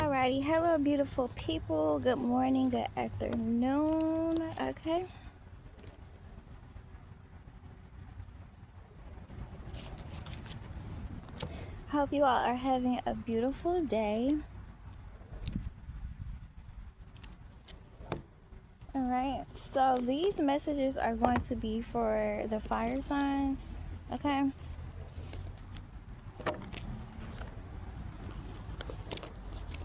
Alrighty, hello beautiful people. Good morning, good afternoon. Okay. Hope you all are having a beautiful day. Alright, so these messages are going to be for the fire signs. Okay.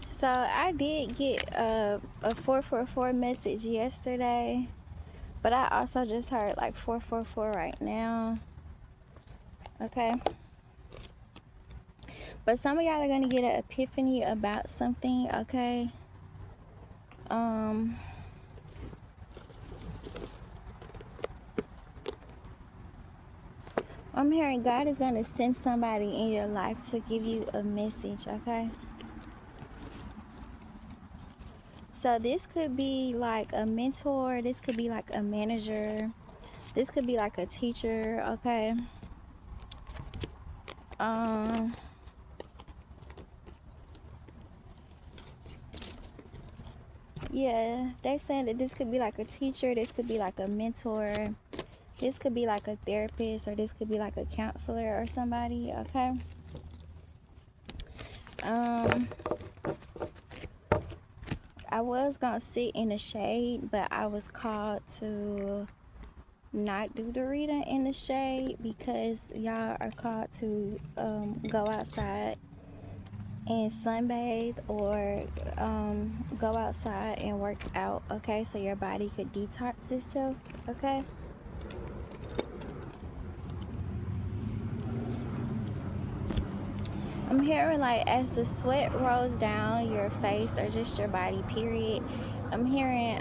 So I did get a 444 message yesterday, but I also just heard like 444 right now. Okay. But some of y'all are going to get an epiphany about something, okay? I'm hearing God is going to send somebody in your life to give you a message, okay? So this could be like a mentor, this could be like a manager, this could be like a teacher, okay? Yeah, they saying that this could be like a teacher, this could be like a mentor, this could be like a therapist, or this could be like a counselor or somebody, okay? I was gonna sit in the shade, but I was called to not do the reading in the shade because y'all are called to go outside and sunbathe or go outside and work out, okay, so your body could detox itself, okay? I'm hearing like as the sweat rolls down your face or just your body period, I'm hearing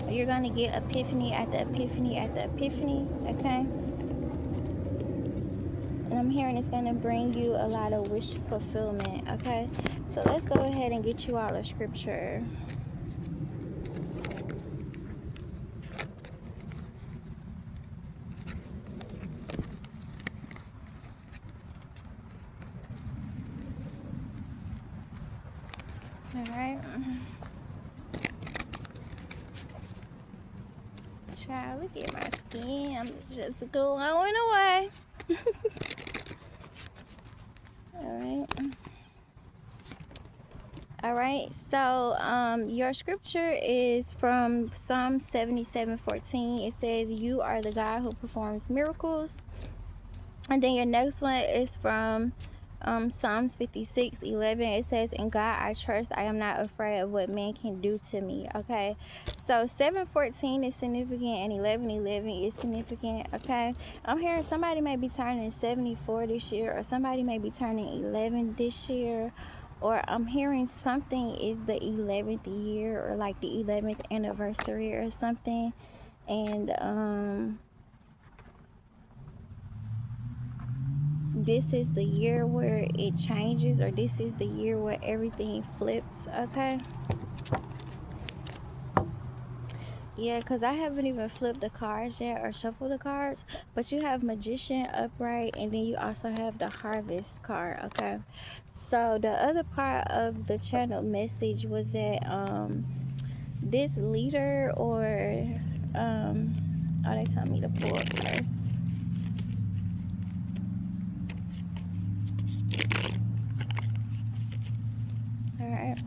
you're gonna get epiphany at the epiphany at the epiphany, okay? And I'm hearing it's gonna bring you a lot of wish fulfillment, okay? So let's go ahead and get you all a scripture. All right. Child, look at my skin. I'm just glowing away. All right, so your scripture is from Psalm 77:14. It says, "You are the God who performs miracles." And then your next one is from Psalms 56:11. It says, "In God I trust. I am not afraid of what man can do to me." Okay, so 7:14 is significant and 11:11 is significant. Okay, I'm hearing somebody may be turning 74 this year, or somebody may be turning 11 this year, or I'm hearing something is the 11th year or like the 11th anniversary or something. And this is the year where it changes, or this is the year where everything flips, okay? Yeah, because I haven't even flipped the cards yet or shuffled the cards, but you have Magician upright, and then you also have the Harvest card, okay? So the other part of the channel message was that this leader or oh, they told me to pull first. All right.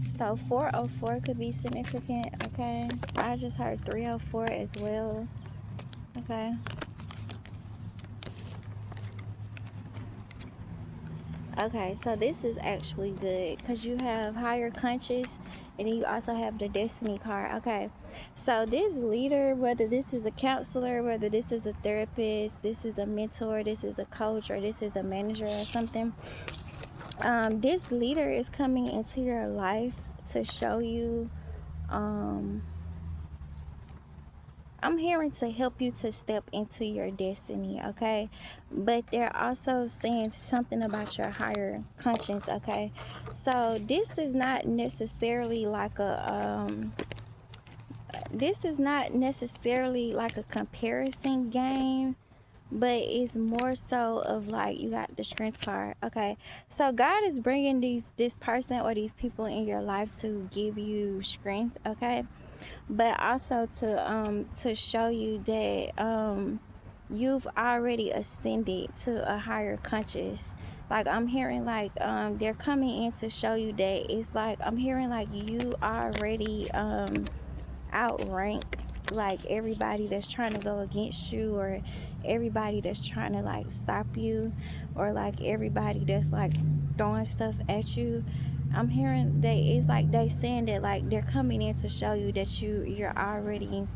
So 404 could be significant, okay? I just heard 304 as well, okay? Okay, so this is actually good because you have higher conscious, and then you also have the destiny card, okay? So this leader, whether this is a counselor, whether this is a therapist, this is a mentor, this is a coach, or this is a manager or something, this leader is coming into your life to show you I'm hearing to help you to step into your destiny, okay? But they're also saying something about your higher conscience, okay? So this is not necessarily like a this is not necessarily like a comparison game, but it's more so of like you got the strength card. Okay, so God is bringing this person or these people in your life to give you strength. Okay, but also to show you that you've already ascended to a higher conscious. Like I'm hearing like they're coming in to show you that it's like I'm hearing like you already outrank like everybody that's trying to go against you, or everybody that's trying to like stop you, or like everybody that's like throwing stuff at you. I'm hearing that it's like they saying that like they're coming in to show you that you're already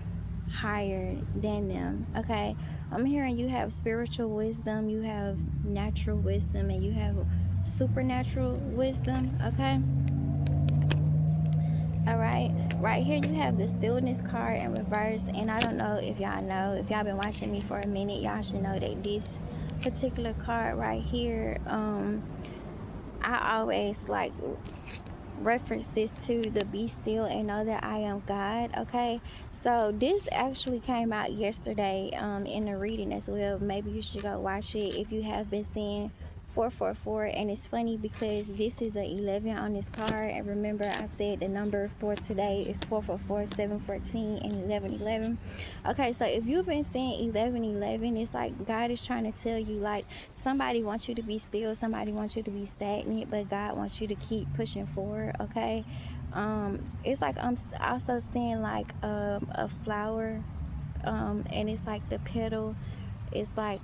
higher than them. Okay, I'm hearing you have spiritual wisdom, you have natural wisdom, and you have supernatural wisdom. Okay, all right, right here you have the stillness card in reverse, and I don't know if y'all know, if y'all been watching me for a minute, y'all should know that this particular card right here, I always like reference this to the be still and know that I am God. Okay, so this actually came out yesterday in the reading as well. Maybe you should go watch it if you have been seeing 444. And it's funny because this is a 11 on this card, and remember I said the number for today is 444, 714, and 1111. Okay, so if you've been seeing 1111, it's like God is trying to tell you like somebody wants you to be still, somebody wants you to be stagnant, but God wants you to keep pushing forward. Okay, it's like I'm also seeing like a flower, and it's like the petal, it's like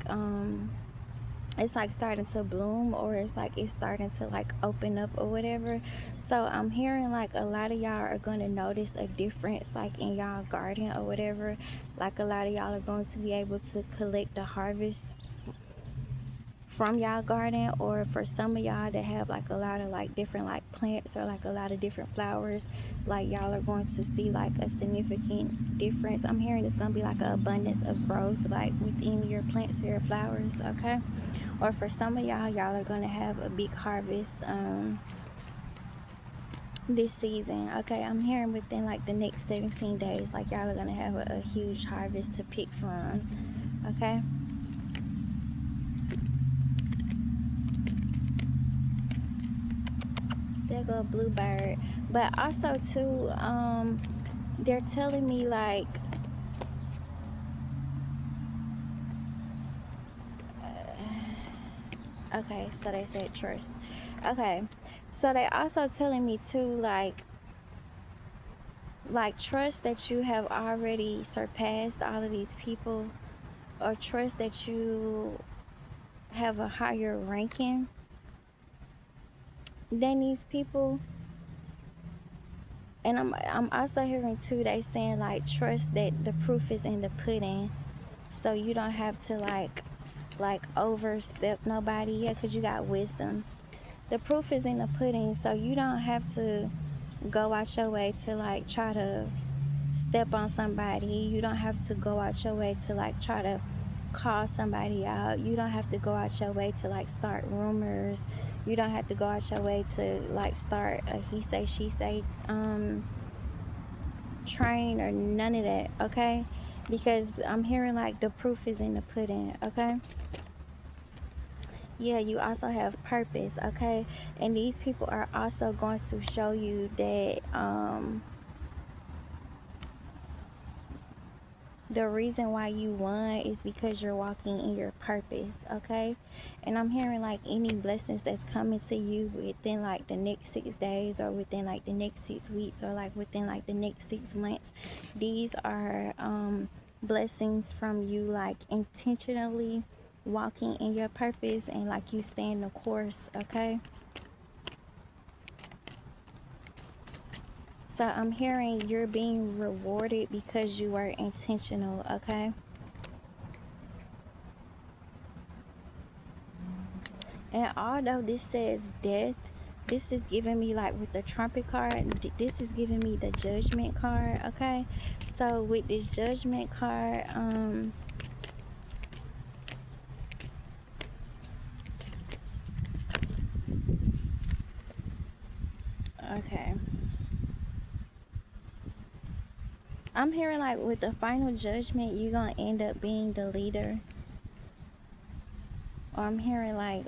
it's like starting to bloom, or it's starting to like open up or whatever. So I'm hearing like a lot of y'all are going to notice a difference like in y'all garden or whatever. Like a lot of y'all are going to be able to collect the harvest from y'all garden, or for some of y'all that have like a lot of like different like plants or like a lot of different flowers, like y'all are going to see like a significant difference. I'm hearing it's gonna be like an abundance of growth like within your plants or your flowers. Okay, or for some of y'all are gonna have a big harvest this season. Okay, I'm hearing within like the next 17 days, like y'all are gonna have a huge harvest to pick from. Okay, there go a bluebird. But also too, they're telling me like okay, so they said trust. Okay, so they also telling me too like trust that you have already surpassed all of these people, or trust that you have a higher ranking than these people. And I'm also hearing too they saying like trust that the proof is in the pudding, so you don't have to like overstep nobody. Yeah, because you got wisdom. The proof is in the pudding, so you don't have to go out your way to like try to step on somebody. You don't have to go out your way to like try to call somebody out. You don't have to go out your way to like start rumors. You don't have to go out your way to like start a he say she say train or none of that. Okay, because I'm hearing like the proof is in the pudding. Okay, yeah, you also have purpose. Okay, and these people are also going to show you that the reason why you won is because you're walking in your purpose. Okay, and I'm hearing like any blessings that's coming to you within like the next 6 days, or within like the next 6 weeks, or like within like the next 6 months, these are blessings from you like intentionally walking in your purpose, and like you staying the course. Okay, so I'm hearing you're being rewarded because you are intentional. Okay, and although this says death, this is giving me like with the trumpet card, this is giving me the judgment card. Okay, so with this judgment card, okay, I'm hearing like with the final judgment, you're gonna end up being the leader. Or I'm hearing like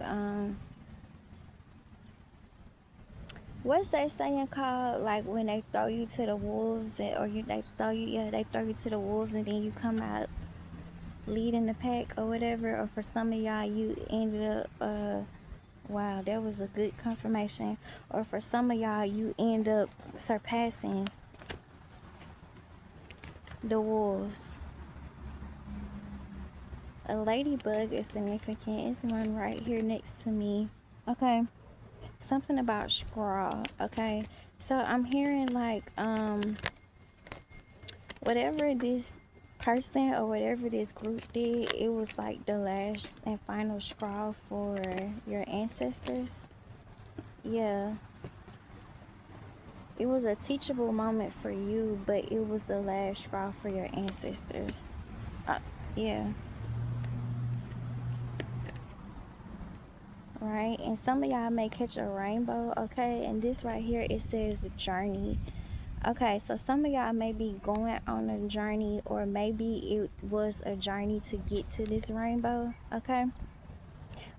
what's that saying called? Like when they throw you to the wolves, or they throw you, yeah, they throw you to the wolves, and then you come out leading the pack or whatever. Or for some of y'all, you ended up, wow, that was a good confirmation. Or for some of y'all, you end up surpassing the wolves. A ladybug is significant. It's one right here next to me. Okay. Something about straw. Okay. So I'm hearing like whatever this person or whatever this group did, it was like the last and final straw for your ancestors. Yeah. It was a teachable moment for you, but it was the last straw for your ancestors. Yeah. Right? And some of y'all may catch a rainbow, okay? And this right here, it says journey. Okay, so some of y'all may be going on a journey, or maybe it was a journey to get to this rainbow, okay?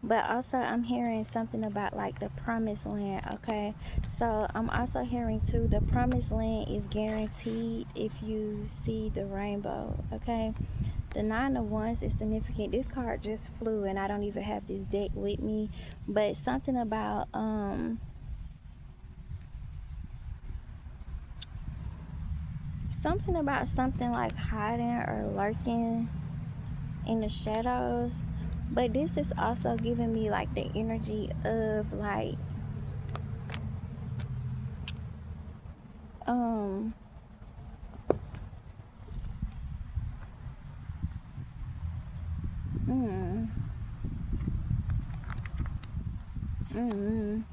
But also I'm hearing something about like the promised land, okay? So I'm also hearing too, the promised land is guaranteed if you see the rainbow, okay? The 9 of Wands is significant. This card just flew and I don't even have this deck with me, but something about something like hiding or lurking in the shadows. But this is also giving me like the energy of like um mm, mm,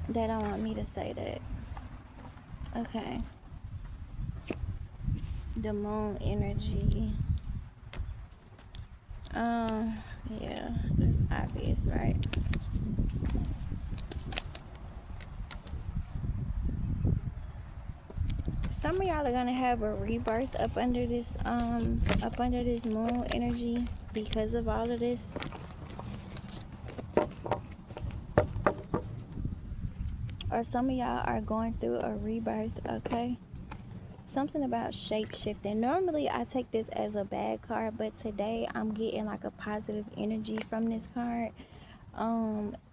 they don't want me to say that. Okay. The moon energy. Yeah, it's obvious, right? Some of y'all are gonna have a rebirth up under this moon energy because of all of this. Or some of y'all are going through a rebirth, okay? Something about shape shifting. Normally I take this as a bad card, but today I'm getting like a positive energy from this card.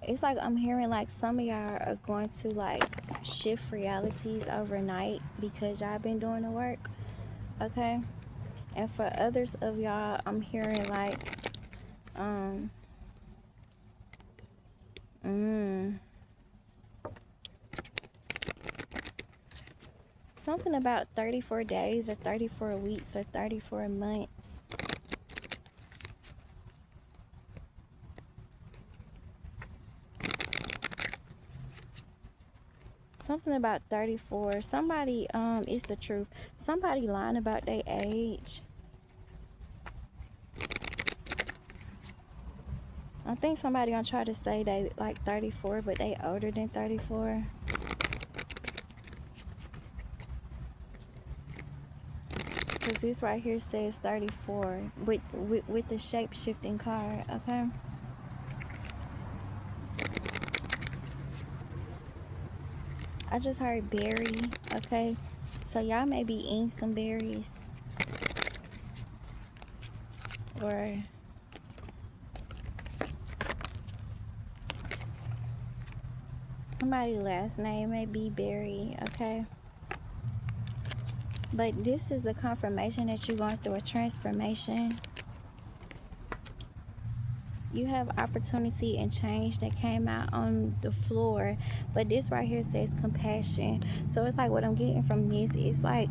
It's like I'm hearing like some of y'all are going to like shift realities overnight because y'all been doing the work, okay? And for others of y'all, I'm hearing like something about 34 days or 34 weeks or 34 months. Something about 34. Somebody, it's the truth. Somebody lying about their age. I think somebody gonna try to say they like 34, but they older than 34. Because this right here says 34 with the shape-shifting card, okay? I just heard berry, okay? So y'all may be eating some berries. Or somebody's last name may be Berry, okay? But this is a confirmation that you're going through a transformation. You have opportunity and change that came out on the floor. But this right here says compassion. So it's like what I'm getting from this is like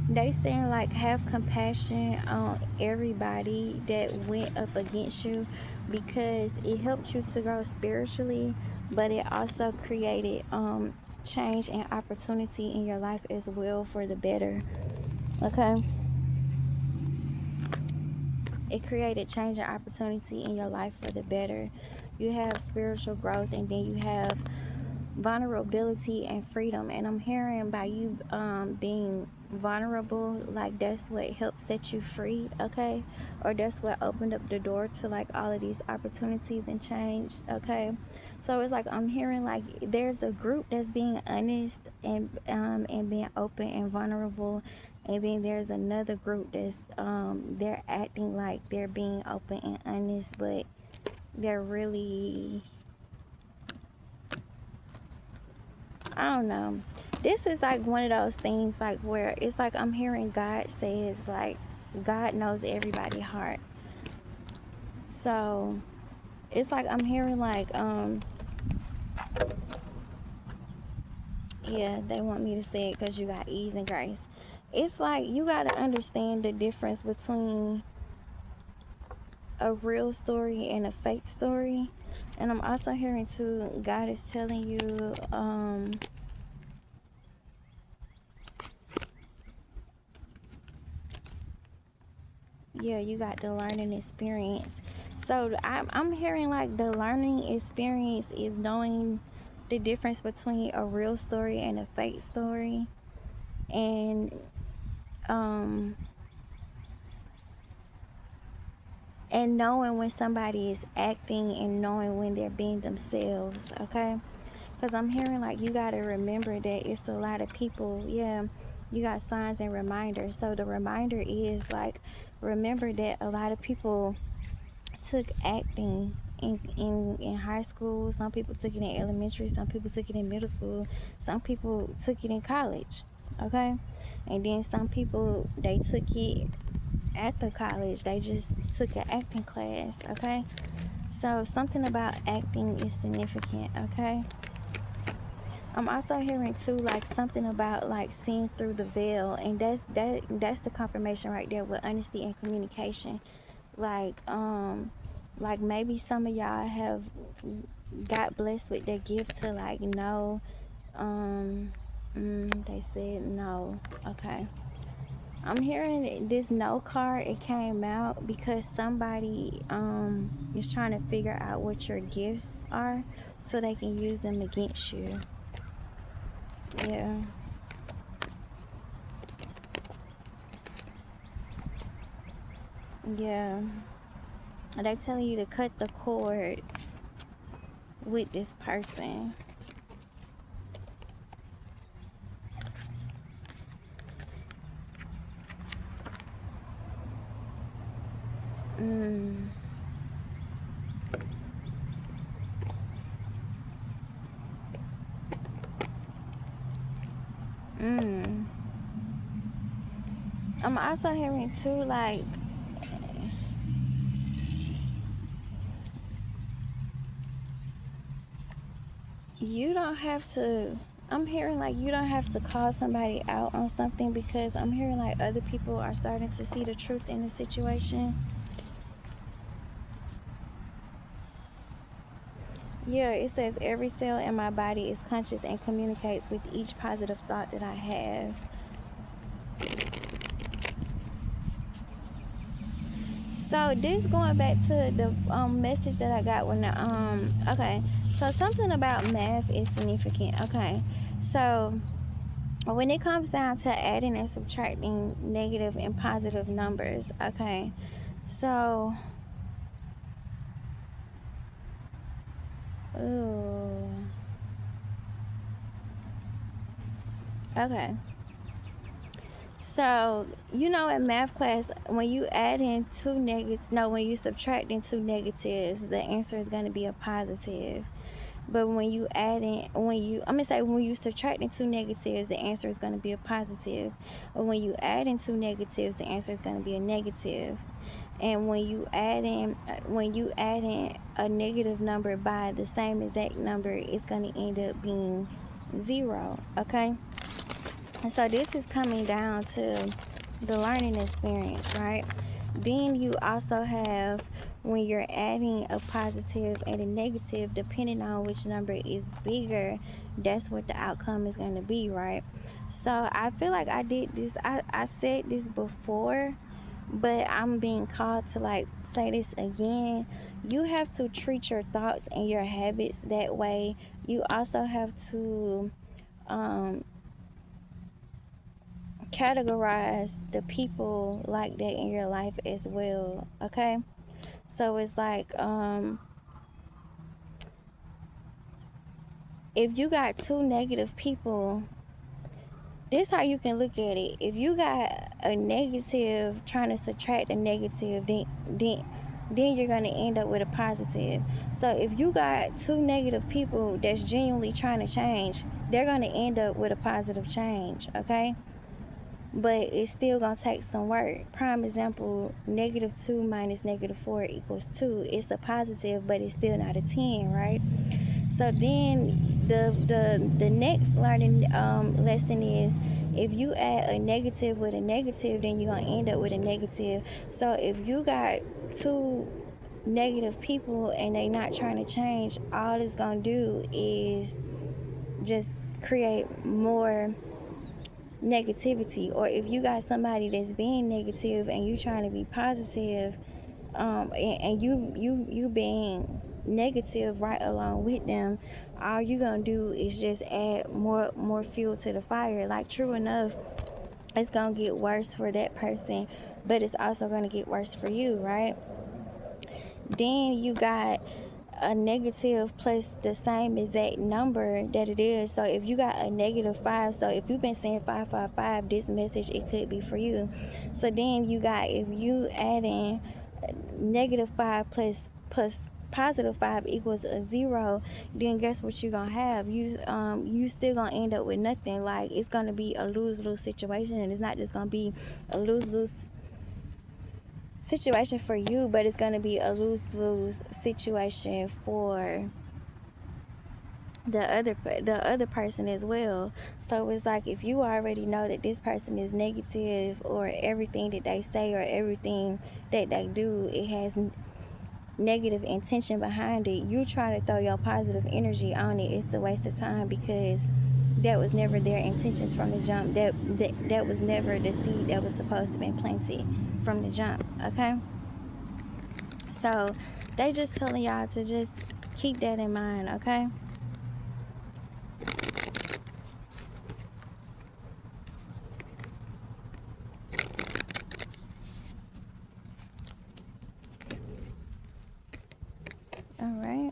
they saying like have compassion on everybody that went up against you, because it helped you to grow spiritually, but it also created change and opportunity in your life as well for the better, okay? It created change and opportunity in your life for the better. You have spiritual growth, and then you have vulnerability and freedom. And I'm hearing by you being vulnerable, like that's what helped set you free, okay? Or that's what opened up the door to like all of these opportunities and change, okay? So it's like I'm hearing like there's a group that's being honest and being open and vulnerable, and then there's another group that's they're acting like they're being open and honest, but they're really, I don't know. This is like one of those things like where it's like I'm hearing God says like God knows everybody's heart. So it's like I'm hearing like yeah, they want me to say it because you got ease and grace. It's like you got to understand the difference between a real story and a fake story. And I'm also hearing too, God is telling you yeah, you got the learning experience. So I'm hearing like the learning experience is knowing the difference between a real story and a fake story, and um and knowing when somebody is acting and knowing when they're being themselves, okay? Because I'm hearing like you got to remember that it's a lot of people, yeah, you got signs and reminders. So the reminder is like, remember that a lot of people took acting in high school. Some people took it in elementary. Some people took it in middle school. Some people took it in college, okay? And then some people, they took it at the college. They just took an acting class, okay? So something about acting is significant, okay? I'm also hearing too like something about like seeing through the veil, and that's the confirmation right there with honesty and communication. Like maybe some of y'all have got blessed with their gift to like know. They said no. Okay. I'm hearing this no card. It came out because somebody is trying to figure out what your gifts are so they can use them against you. Yeah. Yeah. They telling you to cut the cords with this person. Mm. Mm. I'm also hearing too like you don't have to, I'm hearing like you don't have to call somebody out on something, because I'm hearing like other people are starting to see the truth in the situation. Yeah, it says every cell in my body is conscious and communicates with each positive thought that I have. So this going back to the message that I got when the okay. So something about math is significant. Okay. So when it comes down to adding and subtracting negative and positive numbers, okay. So ooh. Okay. So, you know, in math class, when you add in two negatives, no, when you subtract in two negatives, the answer is going to be a positive. But when you add in, I'm gonna say when you subtract in two negatives, the answer is going to be a positive. But when you add in two negatives, the answer is going to be a negative. And when you add in a negative number by the same exact number, it's going to end up being 0. Okay. So this is coming down to the learning experience, right? Then you also have when you're adding a positive and a negative, depending on which number is bigger, that's what the outcome is going to be, right? So I feel like I did this, I said this before, But I'm being called to like say this again. You have to treat your thoughts and your habits that way. You also have to um, categorize the people like that in your life as well. Okay, so it's like if you got two negative people, this how you can look at it. If you got a negative trying to subtract a negative, then you're gonna end up with a positive. So if you got two negative people that's genuinely trying to change, they're gonna end up with a positive change. Okay, but it's still gonna take some work. Prime example: -2 minus -4 equals 2. It's a positive, but it's still not a 10, right? So then the next learning lesson is, if you add a negative with a negative, then you're gonna end up with a negative. So if you got two negative people and they not trying to change, all it's gonna do is just create more negativity. Or if you got somebody that's being negative and you trying to be positive, and you being negative right along with them, all you gonna do is just add more fuel to the fire. Like, true enough, it's gonna get worse for that person, but it's also gonna get worse for you, right? Then you got a negative plus the same exact number that it is. So if you got a -5, so if you've been saying 555, this message, it could be for you. So then you got, if you add in -5 plus +5 equals a 0, then guess what you're gonna have? You still gonna end up with nothing. Like, it's gonna be a lose-lose situation, and it's not just gonna be a lose-lose situation for you, but it's going to be a lose-lose situation for the other person as well. So it's like, if you already know that this person is negative, or everything that they say or everything that they do, it has negative intention behind it, you try to throw your positive energy on it, it's a waste of time, because that was never their intentions from the jump. That was never the seed that was supposed to be planted from the jump. Okay, so they just telling y'all to just keep that in mind. Okay, all right.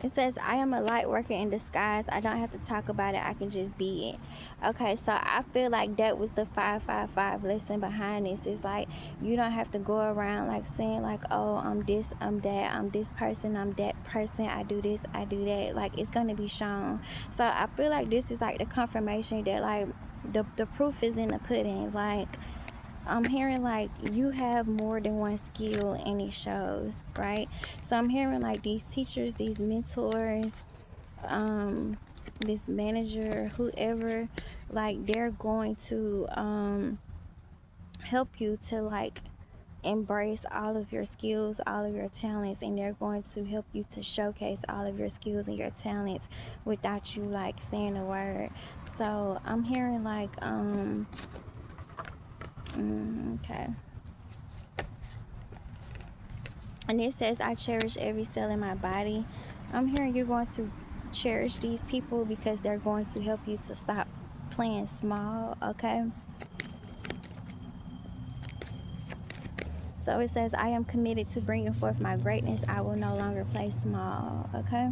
It says, I am a light worker in disguise. I don't have to talk about it. I can just be it. Okay, so I feel like that was the 555 lesson behind this. It's like, you don't have to go around like saying like, oh, I'm this, I'm that, I'm this person, I'm that person, I do this, I do that. Like, it's going to be shown. So I feel like this is like the confirmation that, like, the proof is in the pudding. Like, I'm hearing like you have more than one skill, and it shows, right? So I'm hearing like these teachers, these mentors, this manager, whoever, like, they're going to help you to like embrace all of your skills, all of your talents, and they're going to help you to showcase all of your skills and your talents without you like saying a word. So I'm hearing like okay. And it says, I cherish every cell in my body. I'm hearing you're going to cherish these people because they're going to help you to stop playing small. Okay, so it says, I am committed to bringing forth my greatness. I will no longer play small. Okay,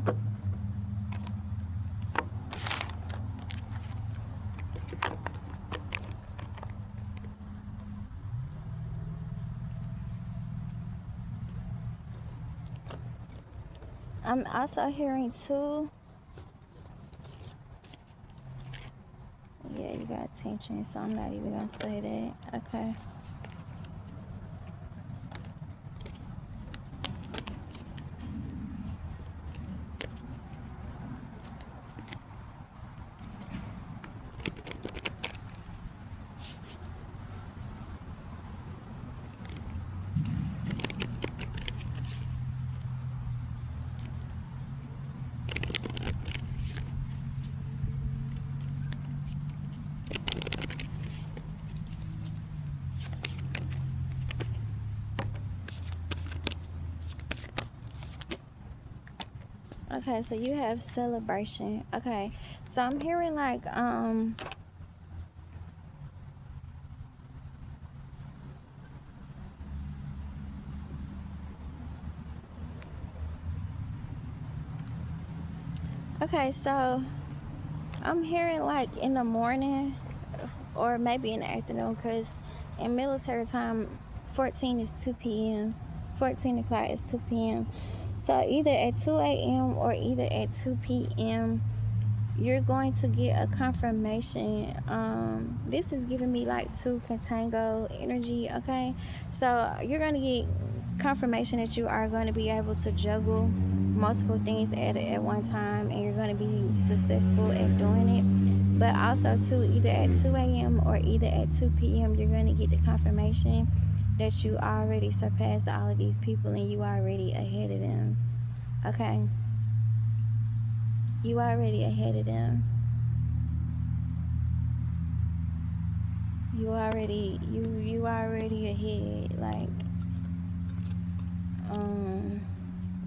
I'm also hearing too, yeah, you got attention, so I'm not even gonna say that. Okay, Okay, so you have celebration. Okay, so I'm hearing like okay, so I'm hearing like in the morning or maybe in the afternoon, because in military time 14 is 2 p.m. 14 o'clock is 2 p.m. So either at 2 a.m. or either at 2 p.m. you're going to get a confirmation. This is giving me like two contango energy. Okay, so you're going to get confirmation that you are going to be able to juggle multiple things at one time, and you're going to be successful at doing it. But also too, either at 2 a.m. or either at 2 p.m. you're going to get the confirmation that you already surpassed all of these people and you already ahead of them. Okay, you already ahead of them. You already ahead. Like, um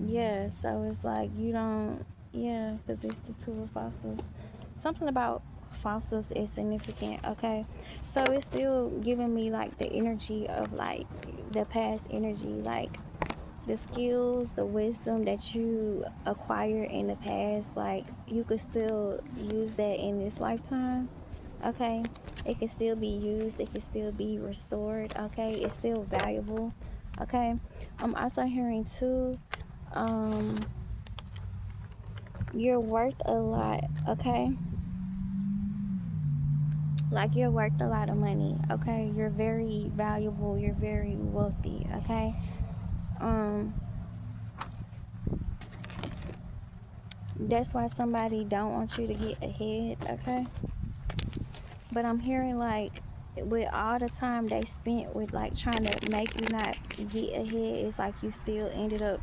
yeah, so it's like you don't, yeah, because it's the two of fossils. Something about fossils is significant. Okay, so it's still giving me like the energy of like the past energy, like the skills, the wisdom that you acquire in the past, like you could still use that in this lifetime. Okay, it can still be used, it can still be restored. Okay, it's still valuable. Okay, I'm also hearing too, um you're worth a lot. Okay, like you're worth a lot of money. Okay, you're very valuable, you're very wealthy. Okay, um that's why somebody don't want you to get ahead. Okay, but I'm hearing like with all the time they spent with like trying to make you not get ahead, it's like you still ended up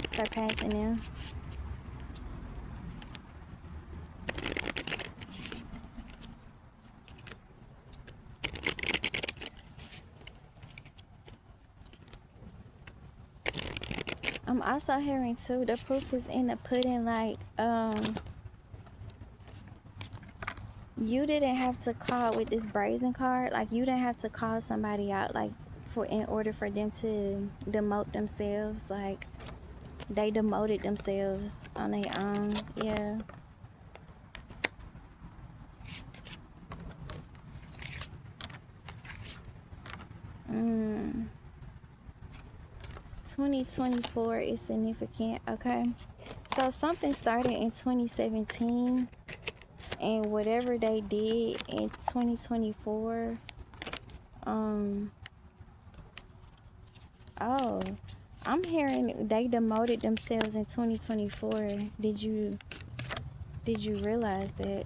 surpassing them. I'm also hearing too, the proof is in the pudding. Like, you didn't have to call with this brazen card. Like, you didn't have to call somebody out, like, for in order for them to demote themselves. Like, they demoted themselves on their own. Yeah. Mm. 2024 is significant. Okay. So something started in 2017, and whatever they did in 2024, um, oh, I'm hearing they demoted themselves in 2024. Did you realize that?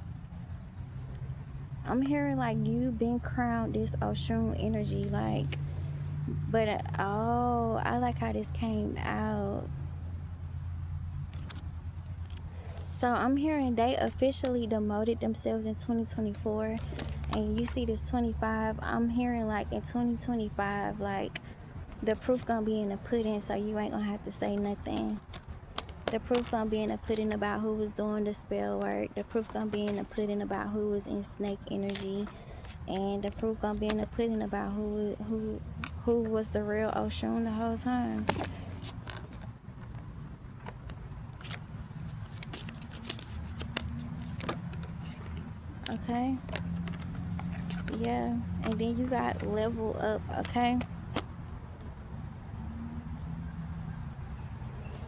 I'm hearing like you've been crowned this Oshun energy, like, but oh, I like how this came out. So I'm hearing they officially demoted themselves in 2024, and you see this 25. I'm hearing like in 2025, like the proof gonna be in the pudding, so you ain't gonna have to say nothing. The proof gonna be in the pudding about who was doing the spell work. The proof gonna be in the pudding about who was in snake energy, and the proof gonna be in the pudding about who was the real Oshun the whole time. Okay, yeah, and then you got level up. Okay,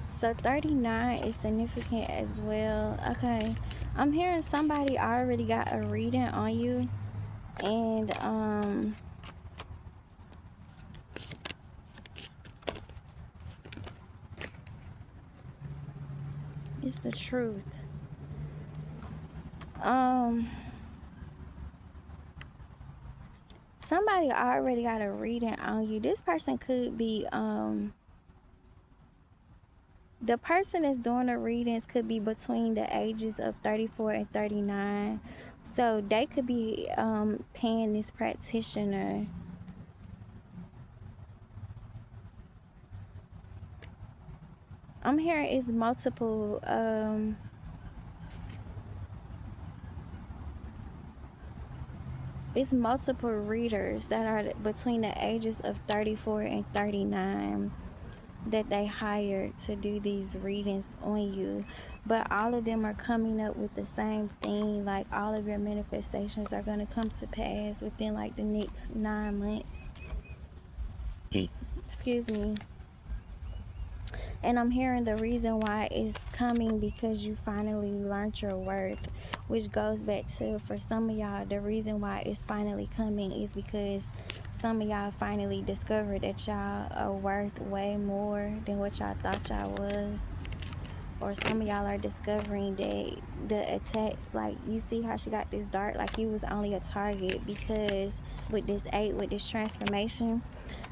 so 39 is significant as well. Okay, I'm hearing somebody already got a reading on you, and it's the truth. Um, somebody already got a reading on you. This person could be the person that's doing the readings could be between the ages of 34 and 39. So they could be paying this practitioner. I'm hearing it's multiple it's multiple readers that are between the ages of 34 and 39 that they hired to do these readings on you, but all of them are coming up with the same thing. Like, all of your manifestations are going to come to pass within like the next 9 months. Excuse me. And I'm hearing the reason why it's coming because you finally learned your worth, which goes back to, for some of y'all, the reason why it's finally coming is because some of y'all finally discovered that y'all are worth way more than what y'all thought y'all was. Or some of y'all are discovering that the attacks, like, you see how she got this dart, like you was only a target because with this 8, with this transformation,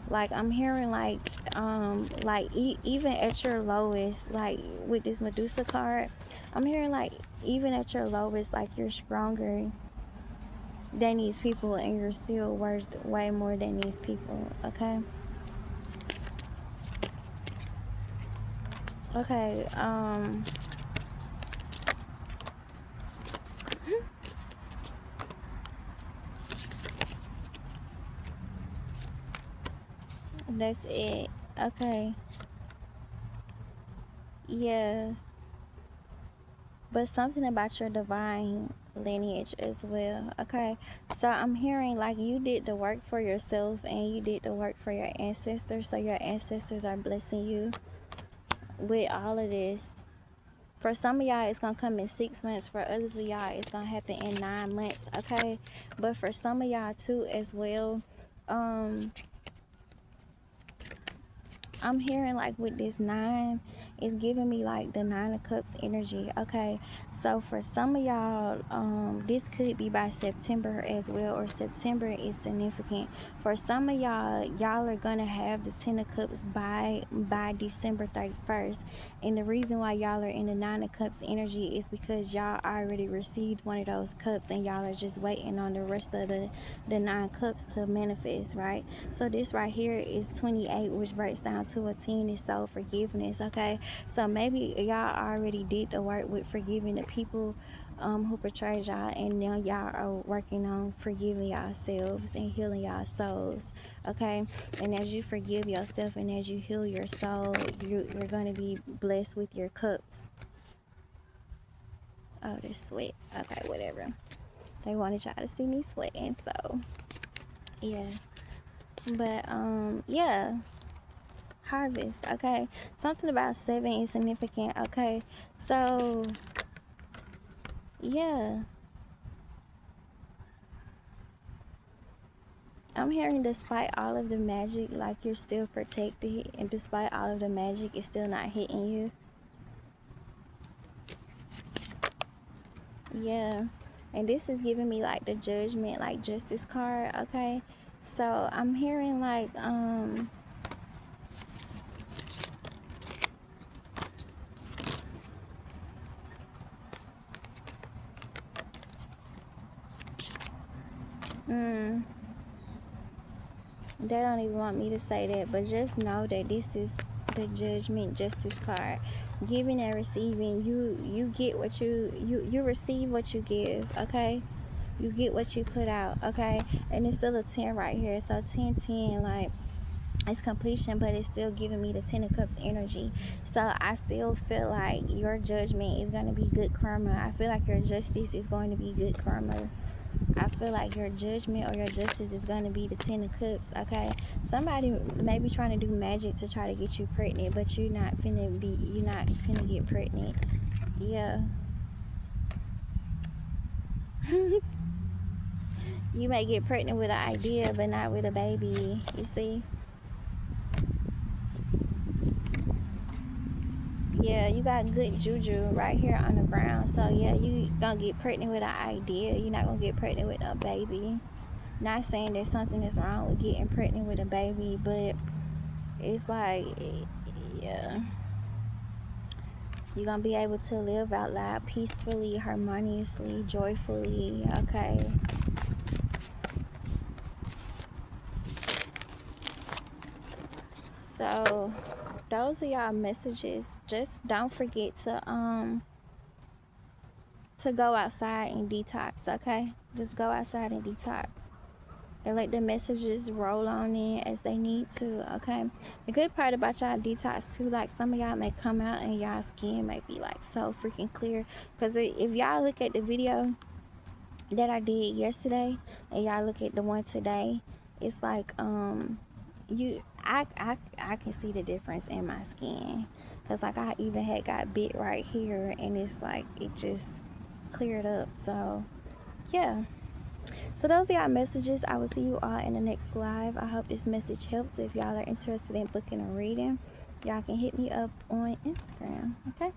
like, I'm hearing like even at your lowest, like with this Medusa card, I'm hearing like even at your lowest, like, you're stronger than these people and you're still worth way more than these people. Okay. That's it. Okay. Yeah. But something about your divine lineage as well. Okay. So I'm hearing like you did the work for yourself and you did the work for your ancestors. So your ancestors are blessing you with all of this. For some of y'all, it's going to come in 6 months. For others of y'all, it's going to happen in 9 months. Okay. But for some of y'all too as well, I'm hearing like with this 9, it's giving me like the 9 of Cups energy. Okay, so for some of y'all, this could be by September as well, or September is significant. For some of y'all are gonna have the 10 of Cups by December 31st, and the reason why y'all are in the 9 of Cups energy is because y'all already received one of those cups and y'all are just waiting on the rest of the 9 cups to manifest, right? So this right here is 28, which breaks down to a 10 is soul forgiveness. Okay, so maybe y'all already did the work with forgiving the people who betrayed y'all, and now y'all are working on forgiving yourselves and healing y'all souls. Okay, and as you forgive yourself and as you heal your soul, you're going to be blessed with your cups. Oh, there's sweat. Okay, whatever. They wanted y'all to see me sweating, so yeah. But yeah, harvest. Okay, something about 7 is significant. Okay, so yeah, I'm hearing despite all of the magic, like, you're still protected, and despite all of the magic, it's still not hitting you. Yeah, and this is giving me like the Judgment, like Justice card. Okay, so I'm hearing like they don't even want me to say that, but just know that this is the Judgment Justice card. Giving and receiving, you get what you receive what you give. Okay, you get what you put out. Okay, and it's still a 10 right here, so 10, like, it's completion, but it's still giving me the 10 of Cups energy. So I still feel like your judgment is going to be good karma. I feel like your justice is going to be good karma. I feel like your judgment or your justice is going to be the 10 of Cups. Okay, somebody may be trying to do magic to try to get you pregnant, but you're not finna get pregnant. Yeah. You may get pregnant with an idea, but not with a baby. You see? Yeah, you got good juju right here on the ground. So yeah, you gonna get pregnant with an idea. You're not gonna get pregnant with a baby. Not saying that something is wrong with getting pregnant with a baby, but it's like, yeah, you're gonna be able to live out loud peacefully, harmoniously, joyfully. Okay. So those are y'all messages. Just don't forget to go outside and detox, okay? Just go outside and detox. And let the messages roll on in as they need to, okay? The good part about y'all detox too, like some of y'all may come out and y'all skin may be like so freaking clear. Because if y'all look at the video that I did yesterday and y'all look at the one today, it's like I can see the difference in my skin. Because like I even had got bit right here and it's like it just cleared up. So yeah. So those are y'all messages. I will see you all in the next live. I hope this message helps. If y'all are interested in booking a reading, y'all can hit me up on Instagram. Okay.